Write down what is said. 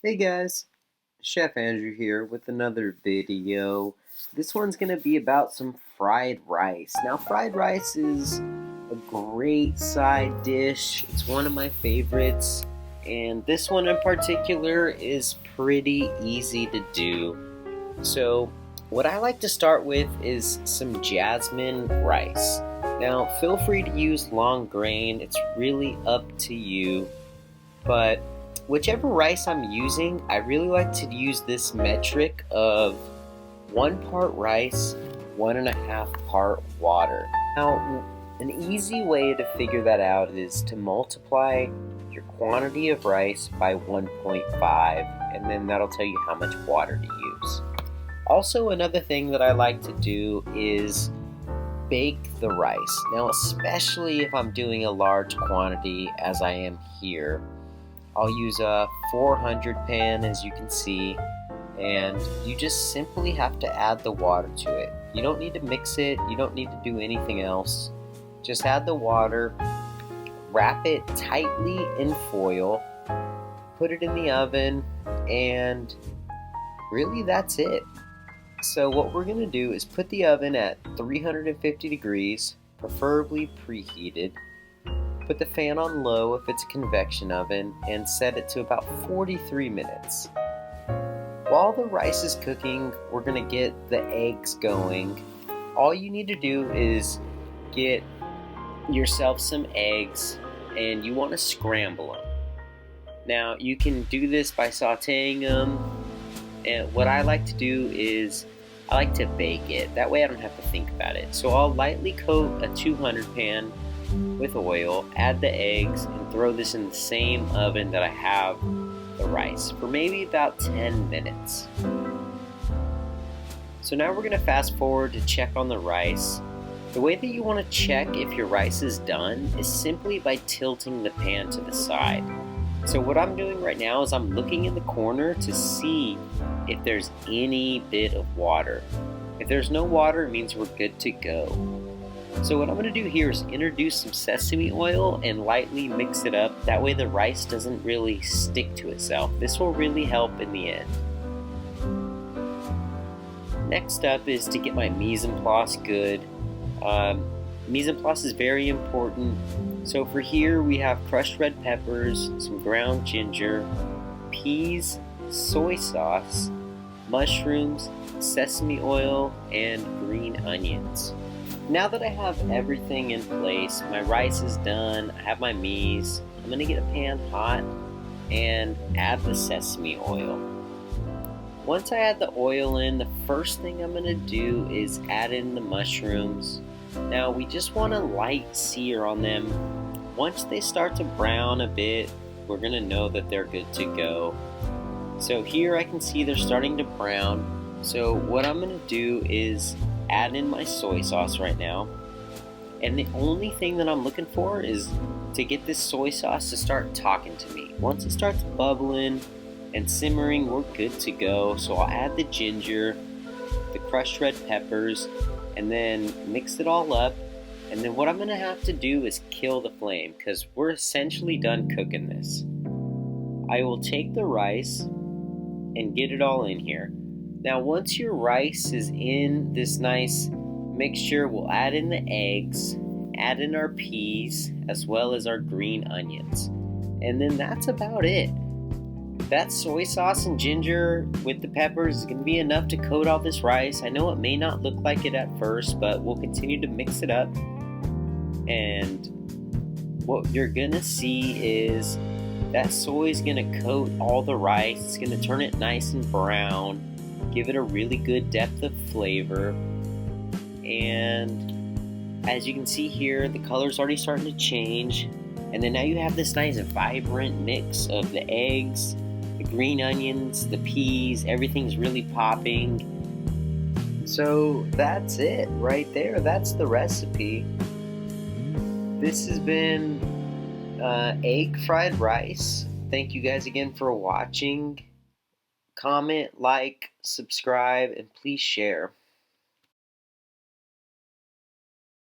Hey guys, Chef Andrew here with another video. This one's going to be about some fried rice. Now, fried rice is a great side dish. It's one of my favorites, and this one in particular is pretty easy to do. So, what I like to start with is some jasmine rice. Now, feel free to use long grain, it's really up to you, but whichever rice I'm using, I really like to use this metric of 1 part rice, 1.5 part water. Now, an easy way to figure that out is to multiply your quantity of rice by 1.5, and then that'll tell you how much water to use. Also, another thing that I like to do is bake the rice. Now, especially if I'm doing a large quantity as I am here, I'll use a 400 pan, as you can see, and you just simply have to add the water to it. You don't need to mix it, you don't need to do anything else. Just add the water, wrap it tightly in foil, put it in the oven, and really that's it. So what we're going to do is put the oven at 350 degrees, preferably preheated. Put the fan on low if it's a convection oven, and set it to about 43 minutes. While the rice is cooking, we're going to get the eggs going. All you need to do is get yourself some eggs, and you want to scramble them. Now, you can do this by sauteing them, and what I like to do is I like to bake it. That way I don't have to think about it. So I'll lightly coat a 200 pan with oil, add the eggs, and throw this in the same oven that I have the rice for maybe about 10 minutes. So now we're going to fast forward to check on the rice. The way that you want to check if your rice is done is simply by tilting the pan to the side. So what I'm doing right now is I'm looking in the corner to see if there's any bit of water. If there's no water, it means we're good to go. So what I'm going to do here is introduce some sesame oil and lightly mix it up. That way the rice doesn't really stick to itself. This will really help in the end. Next up is to get my mise en place good. Mise en place is very important. So for here we have crushed red peppers, some ground ginger, peas, soy sauce, mushrooms, sesame oil, and green onions. Now that I have everything in place, my rice is done, I have my mise, I'm going to get a pan hot and add the sesame oil. Once I add the oil in, the first thing I'm going to do is add in the mushrooms. Now we just want a light sear on them. Once they start to brown a bit, we're going to know that they're good to go. So here I can see they're starting to brown. So what I'm going to do is add in my soy sauce right now, and the only thing that I'm looking for is to get this soy sauce to start talking to me. Once it starts bubbling and simmering, we're good to go. So I'll add the ginger, the crushed red peppers, and then mix it all up. And then what I'm going to have to do is kill the flame, because we're essentially done cooking this. I will take the rice and get it all in here. Now once your rice is in this nice mixture, we'll add in the eggs, add in our peas, as well as our green onions. And then that's about it. That soy sauce and ginger with the peppers is going to be enough to coat all this rice. I know it may not look like it at first, but we'll continue to mix it up. And what you're going to see is that soy is going to coat all the rice. It's going to turn it nice and brown, give it a really good depth of flavor. And as you can see here, the color's already starting to change. And then now you have this nice vibrant mix of the eggs, the green onions, the peas, everything's really popping. So that's it right there. That's the recipe. This has been egg fried rice. Thank you guys again for watching. Comment, like, subscribe, and please share.